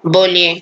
बोलिए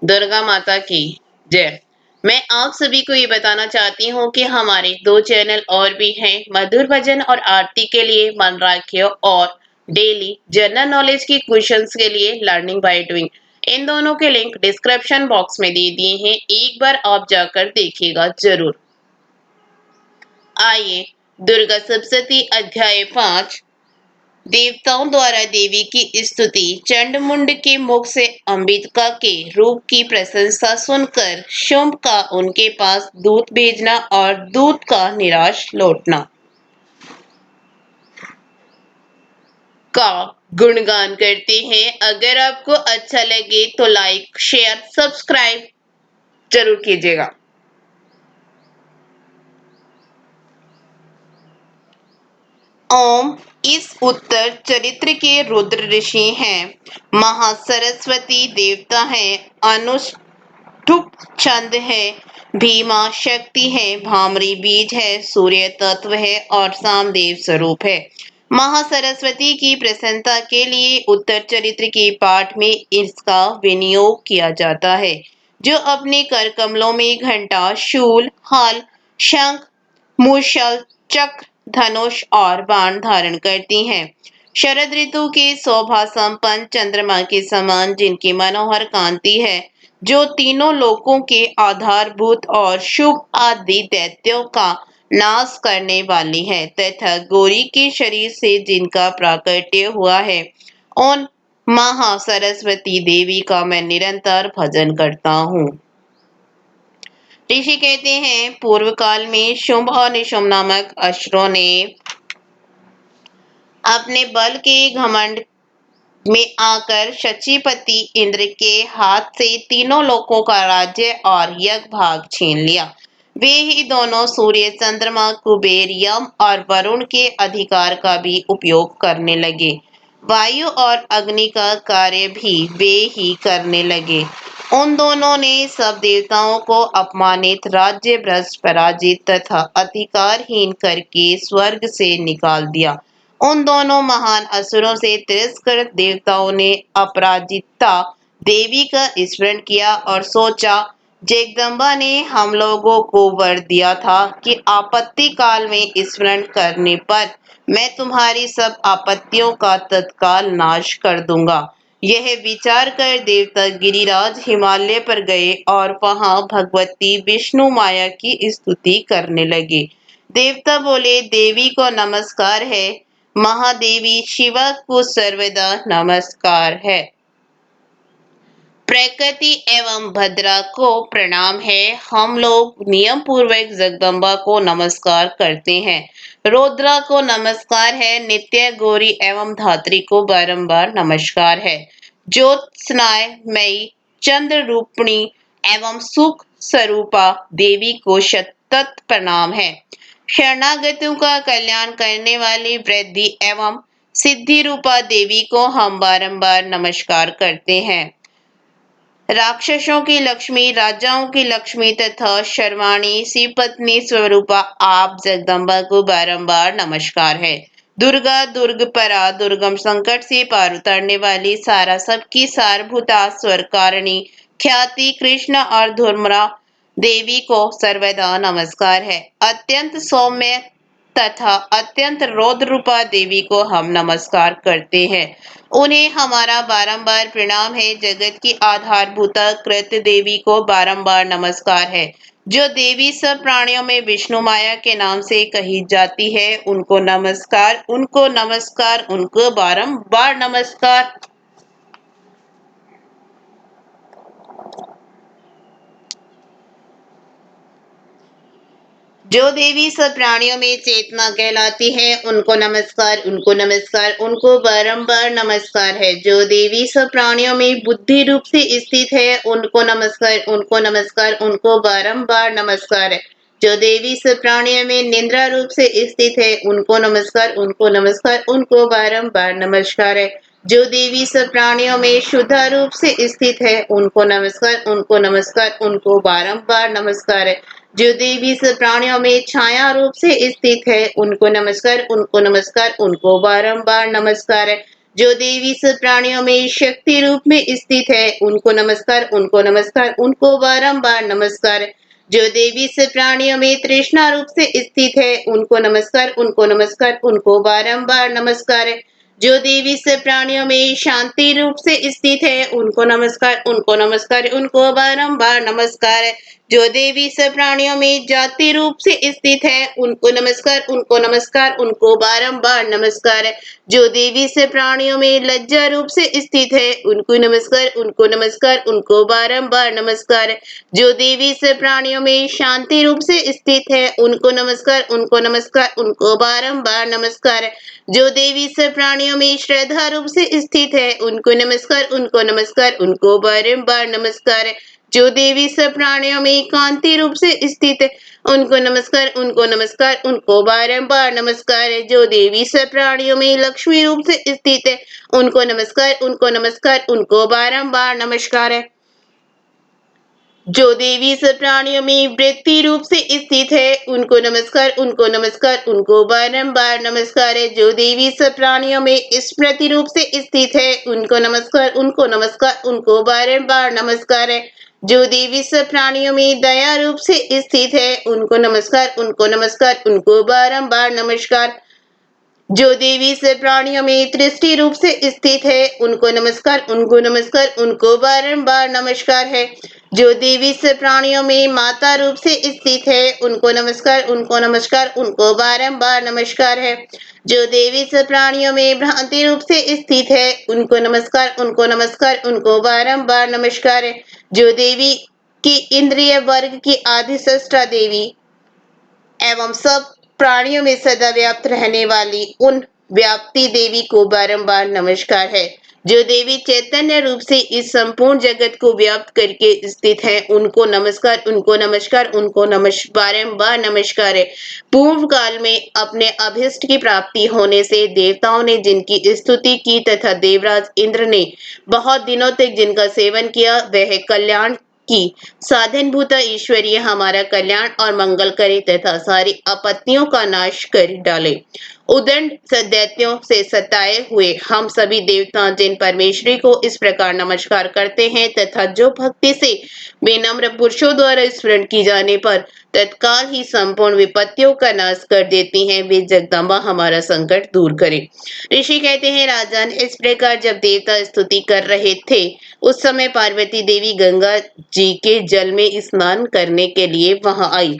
दुर्गा माता की जय। मैं आप सभी को ये बताना चाहती हूँ कि हमारे दो चैनल और भी हैं, मधुर भजन और आरती के लिए मन राखियो और डेली जनरल नॉलेज की क्वेश्चंस के लिए लर्निंग बाय डूइंग। इन दोनों के लिंक डिस्क्रिप्शन बॉक्स में दे दिए हैं, एक बार आप जाकर देखिएगा जरूर। आइए दुर्गा सप्तशती अध्याय 5 देवताओं द्वारा देवी की स्तुति। चंडमुंड के मुख से अंबिका के रूप की प्रशंसा सुनकर शुंभ का उनके पास दूत भेजना और दूत का निराश लौटना का गुणगान करते हैं। अगर आपको अच्छा लगे तो लाइक शेयर सब्सक्राइब जरूर कीजिएगा। ओम इस उत्तर चरित्र के रुद्र ऋषि हैं, महासरस्वती देवता हैं, अनुष्टुप छंद है, भीमा शक्ति है, भामरी बीज है, सूर्य तत्व है और सामदेव स्वरूप है। महासरस्वती की प्रसन्नता के लिए उत्तर चरित्र के पाठ में इसका विनियोग किया जाता है, जो अपने कर कमलों में घंटा, शूल, हल, शंख, मूषल, चक्र, धनुष और बाण धारण करती हैं। शरद ऋतु के शोभा संपन्न चंद्रमा के समान जिनकी मनोहर कांति है, जो तीनों लोकों के आधारभूत और शुभ आदि दैत्यों का नाश करने वाली है, तथा गौरी के शरीर से जिनका प्राकट्य हुआ है, उन महा सरस्वती देवी का मैं निरंतर भजन करता हूँ। ऋषि कहते हैं, पूर्व काल में शुंभ और निशुंभ नामक असुरों ने अपने बल के घमंड में आकर शचीपति इंद्र के हाथ से तीनों लोकों का राज्य और यज्ञ भाग छीन लिया। वे ही दोनों सूर्य, चंद्रमा, कुबेर, यम और वरुण के अधिकार का भी उपयोग करने लगे। वायु और अग्नि का कार्य भी वे ही करने लगे। उन दोनों ने सब देवताओं को अपमानित, राज्य भ्रष्ट, पराजित तथा अधिकारहीन करके स्वर्ग से निकाल दिया। उन दोनों महान असुरों से तिरस्कृत देवताओं ने अपराजिता देवी का स्मरण किया और सोचा, जगदम्बा ने हम लोगों को वर दिया था कि आपत्ति काल में स्मरण करने पर मैं तुम्हारी सब आपत्तियों का तत्काल नाश कर दूंगा। यह विचार कर देवता गिरिराज हिमालय पर गए और वहां भगवती विष्णु माया की स्तुति करने लगे। देवता बोले, देवी को नमस्कार है, महादेवी शिवा को सर्वदा नमस्कार है। प्रकृति एवं भद्रा को प्रणाम है। हम लोग नियम पूर्वक जगदम्बा को नमस्कार करते हैं। रुद्रा को नमस्कार है। नित्य गौरी एवं धात्री को बारंबार नमस्कार है। ज्योत्स्नाय मई चंद्र रूपिणी एवं सुख स्वरूपा देवी को शतत प्रणाम है। शरणागतों का कल्याण करने वाली वृद्धि एवं सिद्धि रूपा देवी को हम बारंबार नमस्कार करते हैं। राक्षसों की लक्ष्मी, राजाओं की लक्ष्मी तथा शर्वाणी श्रीपत्नी स्वरूपा आप जगदम्बा को बारंबार नमस्कार है। दुर्गा, दुर्ग परा, दुर्गम संकट से पार उतारने वाली, सारा सबकी सारभूता, स्वरकारिणी, ख्याति, कृष्ण और धूम्रा देवी को सर्वदा नमस्कार है। अत्यंत सौम्य तथा अत्यंत रौद्र रूपा देवी को हम नमस्कार करते हैं। उन्हें हमारा बारंबार प्रणाम है। जगत की आधारभूता कृत देवी को बारंबार नमस्कार है। जो देवी सब प्राणियों में विष्णु माया के नाम से कही जाती है, उनको नमस्कार, उनको नमस्कार, उनको बारंबार नमस्कार। जो देवी सब प्राणियों में चेतना कहलाती है, उनको नमस्कार, उनको नमस्कार, उनको बारंबार नमस्कार है। जो देवी सब प्राणियों में बुद्धि रूप से स्थित है, उनको नमस्कार, उनको नमस्कार, उनको बारंबार नमस्कार है। जो देवी सब प्राणियों में निद्रा रूप से स्थित है, उनको नमस्कार, उनको नमस्कार, उनको बारंबार नमस्कार है। जो देवी सब प्राणियों में शुद्ध रूप से स्थित है, उनको नमस्कार, उनको नमस्कार, उनको बारंबार नमस्कार है। जो देवी सब प्राणियों में छाया रूप से स्थित है, उनको नमस्कार, उनको नमस्कार, उनको बारंबार नमस्कार है। जो देवी सब प्राणियों में शक्ति रूप में स्थित है उनको नमस्कार, उनको नमस्कार, उनको बारंबार नमस्कार। जो देवी सब प्राणियों में तृष्णा रूप से स्थित है उनको नमस्कार, उनको नमस्कार, उनको बारंबार नमस्कार। जो देवी सब प्राणियों में शांति रूप से स्थित है उनको नमस्कार, उनको नमस्कार, उनको बारंबार नमस्कार। जो देवी सब प्राणियों में जाति रूप से स्थित है उनको नमस्कार, उनको नमस्कार, उनको बारंबार नमस्कार। जो देवी से प्राणियों में लज्जा रूप से स्थित है उनको नमस्कार, उनको नमस्कार, उनको बारंबार नमस्कार। जो देवी से प्राणियों में शांति रूप से स्थित है उनको नमस्कार, उनको नमस्कार, उनको बारंबार नमस्कार। जो देवी से प्राणियों में श्रद्धा रूप से स्थित है उनको नमस्कार, उनको नमस्कार, उनको बारंबार नमस्कार। जो देवी सब प्राणियों में कांति रूप से स्थित है उनको नमस्कार, उनको नमस्कार, उनको बारंबार नमस्कार। जो देवी सब प्राणियों में लक्ष्मी रूप से स्थित है उनको नमस्कार, उनको नमस्कार, उनको बारंबार नमस्कार है। जो देवी सब प्राणियों में वृत्ति रूप से स्थित है उनको नमस्कार, उनको नमस्कार, उनको बारंबार नमस्कार है। जो देवी सब प्राणियों में स्मृति रूप से स्थित है उनको नमस्कार, उनको नमस्कार, उनको बारंबार नमस्कार है। जो देवी सब प्राणियों में दया रूप से स्थित है उनको नमस्कार, उनको नमस्कार, उनको बारंबार नमस्कार। जो देवी से प्राणियों में दृष्टि रूप से स्थित है उनको नमस्कार, उनको नमस्कार, उनको बारंबार नमस्कार है। जो देवी से प्राणियों में माता रूप से स्थित है उनको नमस्कार, उनको नमस्कार, उनको बारंबार नमस्कार है। जो देवी से प्राणियों में भ्रांति रूप से स्थित है उनको नमस्कार, उनको नमस्कार, उनको बारंबार नमस्कार है। जो देवी की इंद्रिय वर्ग की आदिशस्टा देवी एवं सब प्राणियों में सदा व्याप्त रहने वाली उन व्याप्ति देवी को बारंबार नमस्कार है। जो देवी चैतन्य रूप से इस संपूर्ण जगत को व्याप्त करके स्थित है उनको नमस्कार, उनको नमस्कार, उनको बारंबार नमस्कार है। पूर्व काल में अपने अभिष्ट की प्राप्ति होने से देवताओं ने जिनकी स्तुति की तथा देवराज इंद्र ने बहुत दिनों तक जिनका सेवन किया वह कल्याण की साधनभूता ईश्वरीय हमारा कल्याण और मंगल करे तथा सारी आपत्तियों का नाश कर डाले। उदंड दैत्यों से सताए हुए हम सभी देवता जिन परमेश्वरी को इस प्रकार नमस्कार करते हैं तथा जो भक्ति से विनम्र पुरुषों द्वारा स्मरण की जाने पर तत्काल ही संपूर्ण विपत्तियों का नाश कर देती हैं, वे जगदम्बा हमारा संकट दूर करे। ऋषि कहते हैं राजन, इस प्रकार जब देवता स्तुति कर रहे थे उस समय पार्वती देवी गंगा जी के जल में स्नान करने के लिए वहां आई।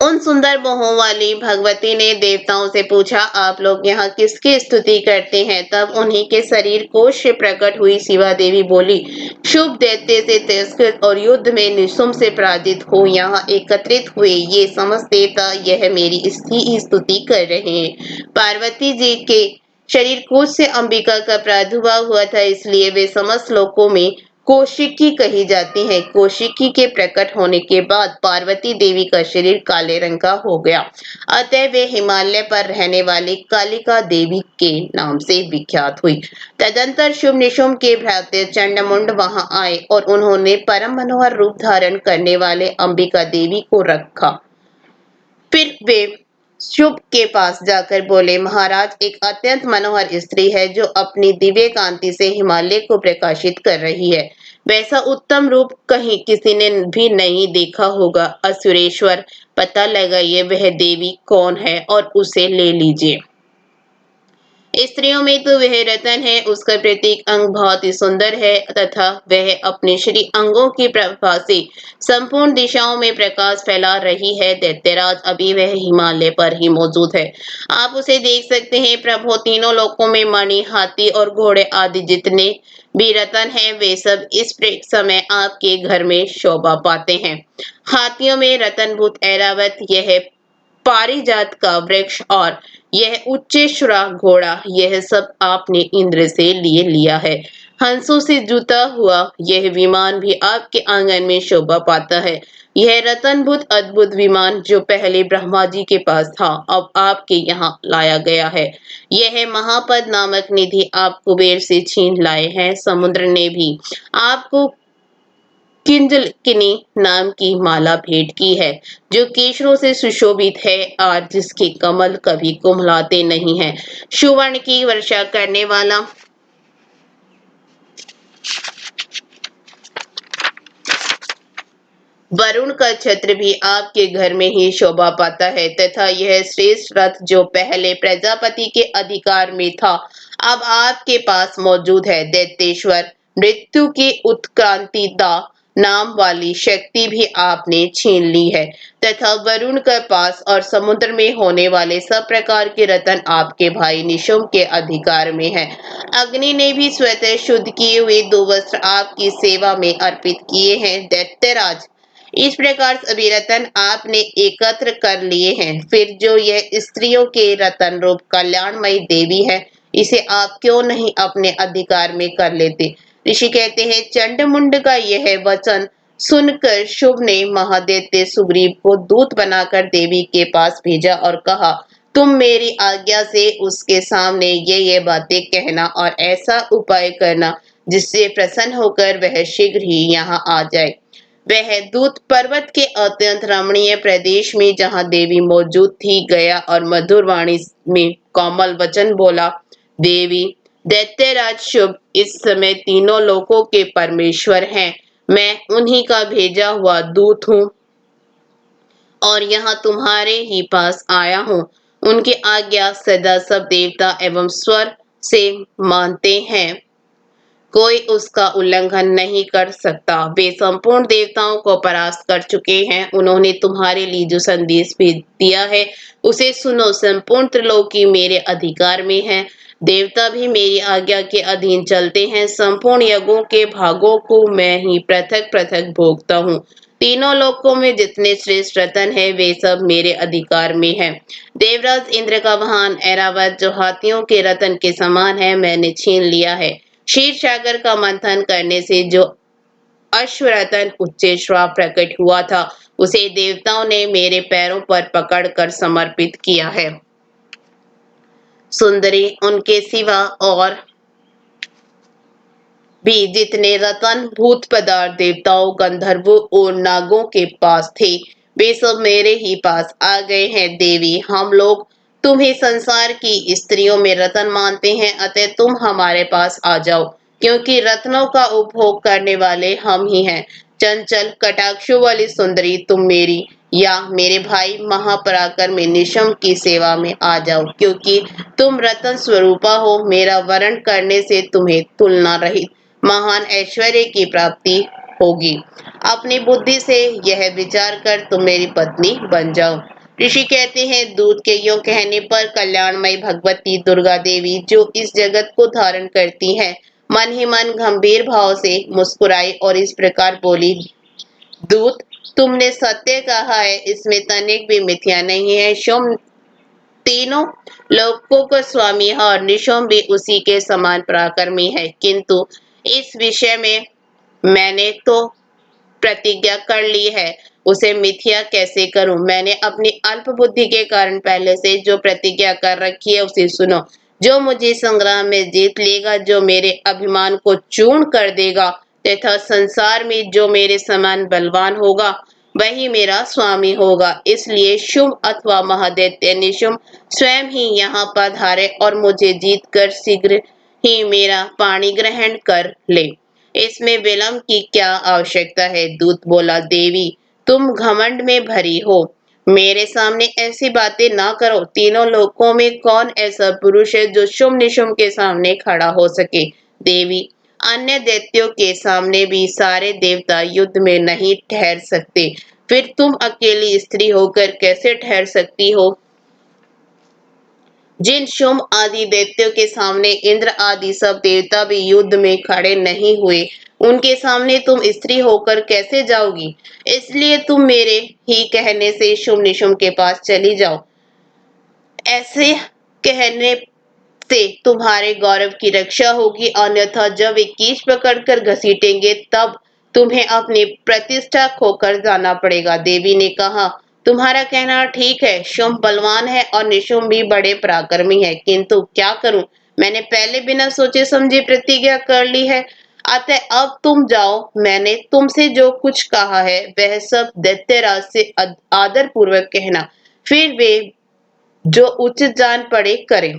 उन सुंदर मोहों वाली भगवती ने देवताओं से पूछा, आप लोग यहाँ किसकी स्तुति करते हैं? तब उन्हीं के शरीर कोश से प्रकट हुई शिवा देवी बोली, शुभ दैत्य से तिरस्कृत और युद्ध में निशुम्भ से पराजित हो यहाँ एकत्रित हुए ये समस्त देवता यह मेरी ही स्तुति कर रहे हैं। पार्वती जी के शरीर कोश से अंबिका का प्रादुर्भाव हुआ था, इसलिए वे समस्त लोकों में कौशिकी कही जाती है। कौशिकी के प्रकट होने के बाद पार्वती देवी का शरीर काले रंग का हो गया, अतः वे हिमालय पर रहने वाली कालिका देवी के नाम से विख्यात हुई। तदंतर शुभ निशुम्भ के भ्राते चंडमुंड वहां आए और उन्होंने परम मनोहर रूप धारण करने वाले अंबिका देवी को रखा। फिर वे शुभ के पास जाकर बोले, महाराज, एक अत्यंत मनोहर स्त्री है जो अपनी दिव्य कांति से हिमालय को प्रकाशित कर रही है। वैसा उत्तम रूप कहीं किसी ने भी नहीं देखा होगा। असुरेश्वर, पता लगाइए वह देवी कौन है और उसे ले लीजिए। स्त्रियों में तो वह रतन है, उसका प्रत्येक अंग बहुत ही सुंदर है तथा वह अपने श्री अंगों की प्रभा से संपूर्ण दिशाओं में प्रकाश फैला रही है। दैत्यराज, अभी वह हिमालय पर ही मौजूद है, आप उसे देख सकते हैं। प्रभु, तीनों लोकों में मणि, हाथी और घोड़े आदि जितने भी रतन हैं वे सब इस समय आपके घर में शोभा पाते हैं। हाथियों में रतनभूत ऐरावत, यह पारिजात का वृक्ष और यह उच्चेश्वरा घोड़ा, यह सब आपने इंद्र से लिए लिया है। हंसों से जुता हुआ यह विमान भी आपके आंगन में शोभा पाता है। यह रतनभूत अद्भुत विमान जो पहले ब्रह्मा जी के पास था अब आपके यहाँ लाया गया है। यह महापद नामक निधि आप कुबेर से छीन लाए हैं। समुद्र ने भी आपको किंजलकिनी नाम की माला भेंट की है, जो केशरों से सुशोभित है और जिसके कमल कभी कुम्हलाते नहीं हैं। सुवर्ण की वर्षा करने वाला वरुण का छत्र भी आपके घर में ही शोभा पाता है तथा यह श्रेष्ठ रथ जो पहले प्रजापति के अधिकार में था, अब आपके पास मौजूद है। दैत्येश्वर मृत्यु की उत्क्रांतिदा नाम वाली शक्ति भी आपने छीन ली है तथा वरुण के पास और समुद्र में होने वाले सब प्रकार के रतन आपके भाई निशुम्भ के अधिकार में है। अग्नि ने भी स्वतः शुद्ध किए हुए दो वस्त्र आपकी सेवा में अर्पित किए हैं दैत्यराज। इस प्रकार सभी रतन आपने एकत्र कर लिए हैं। फिर जो यह स्त्रियों के रतन रूप कल्याणमयी देवी है, इसे आप क्यों नहीं अपने अधिकार में कर लेते? ऋषि कहते हैं, चंडमुंड का यह वचन सुनकर शुभ ने महादैत्य सुग्रीव को दूत बनाकर देवी के पास भेजा और कहा, तुम मेरी आज्ञा से उसके सामने ये बातें कहना और ऐसा उपाय करना जिससे प्रसन्न होकर वह शीघ्र ही यहाँ आ जाए। वह दूत पर्वत के अत्यंत रमणीय प्रदेश में जहाँ देवी मौजूद थी गया और मधुर वाणी में कोमल वचन बोला, देवी, दैत्यराज शुभ इस समय तीनों लोकों के परमेश्वर हैं। मैं उन्हीं का भेजा हुआ दूत हूँ और यहाँ तुम्हारे ही पास आया हूँ। उनकी आज्ञा सदा सब देवता एवं स्वर से मानते हैं, कोई उसका उल्लंघन नहीं कर सकता। वे संपूर्ण देवताओं को परास्त कर चुके हैं। उन्होंने तुम्हारे लिए जो संदेश भेज दिया है उसे सुनो। संपूर्ण त्रिलोकी मेरे अधिकार में है। देवता भी मेरी आज्ञा के अधीन चलते हैं। संपूर्ण यज्ञों के भागों को मैं ही पृथक पृथक भोगता हूँ। तीनों लोकों में जितने श्रेष्ठ रतन है वे सब मेरे अधिकार में है। देवराज इंद्र का वाहन ऐरावत जो हाथियों के रतन के समान है मैंने छीन लिया है। क्षीर सागर का मंथन करने से जो अश्वरतन उच्चेश्वर प्रकट हुआ था उसे देवताओं ने मेरे पैरों पर पकड़कर समर्पित किया है। सुंदरी, उनके सिवा और भी जितने रतन भूत पदार्थ देवताओं गंधर्वों और नागों के पास थे वे सब मेरे ही पास आ गए हैं। देवी, हम लोग तुम्हें संसार की स्त्रियों में रतन मानते हैं, अतः तुम हमारे पास आ जाओ, क्योंकि रत्नों का उपभोग करने वाले हम ही हैं। चंचल कटाक्षों वाली सुंदरी, तुम मेरी या मेरे भाई महापराक्रमी निशुम्भ की सेवा में आ जाओ, क्योंकि तुम रतन स्वरूपा हो। मेरा वरण करने से तुम्हें तुलना रहित महान ऐश्वर्य की प्राप्ति होगी। अपनी बुद्धि से यह विचार कर तुम मेरी पत्नी बन जाओ। ऋषि कहते हैं, दूत के यूं कहने पर कल्याणमयी भगवती दुर्गा देवी जो इस जगत को धारण करती है मन ही मन गंभीर भाव से मुस्कुराई और इस प्रकार बोली, दूत, तुमने सत्य कहा है, इसमें तनिक भी मिथ्या नहीं है। शुम्भ तीनों लोकों का स्वामी है और निशुम्भ भी उसी के समान पराक्रमी है, किंतु इस विषय में मैंने तो प्रतिज्ञा कर ली है, उसे मिथ्या कैसे करूं? मैंने अपनी अल्प बुद्धि के कारण पहले से जो प्रतिज्ञा कर रखी है उसे सुनो। जो मुझे संग्राम में जीत लेगा, जो मेरे अभिमान को चूर्ण कर देगा तथा संसार में जो मेरे समान बलवान होगा वही मेरा स्वामी होगा। इसलिए शुंभ अथवा महादैत्य निशुम्भ स्वयं ही यहाँ पधारे और मुझे जीत कर शीघ्र ही मेरा पाणी ग्रहण कर ले। इसमें विलंब की क्या आवश्यकता है? दूत बोला, देवी, तुम घमंड में भरी हो, मेरे सामने ऐसी बातें ना करो। तीनों लोकों में कौन ऐसा पुरुष है जो शुंभ निशुम्भ के सामने खड़ा हो सके? देवी, अन्य दैत्यों के सामने भी सारे देवता युद्ध में नहीं ठहर सकते, फिर तुम अकेली स्त्री होकर कैसे ठहर सकती हो? जिन शुंभ आदि दैत्यों के सामने इंद्र आदि सब देवता भी युद्ध में खड़े नहीं हुए, उनके सामने तुम स्त्री होकर कैसे जाओगी? इसलिए तुम मेरे ही कहने से शुंभ निशुम्भ के पास चली जाओ। ऐसे कहने से तुम्हारे गौरव की रक्षा होगी, अन्यथा जब वे कीच पकड़कर घसीटेंगे तब तुम्हें अपनी प्रतिष्ठा खोकर जाना पड़ेगा। देवी ने कहा, तुम्हारा कहना ठीक है, शुंभ बलवान है और निशुम्भ भी बड़े पराक्रमी है, किंतु क्या करूं? मैंने पहले बिना सोचे समझे प्रतिज्ञा कर ली है। अतः अब तुम जाओ, मैंने तुमसे जो कुछ कहा है वह सब दैत्यराज से आदर पूर्वक कहना, फिर वे जो उचित जान पड़े करें।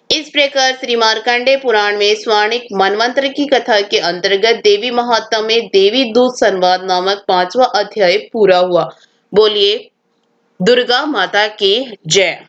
इस प्रकार श्री मार्कंडेय पुराण में स्वर्णिक मनवंतर की कथा के अंतर्गत देवी महात्म्य में देवी दूत संवाद नामक 5वां अध्याय पूरा हुआ। बोलिए दुर्गा माता की जय।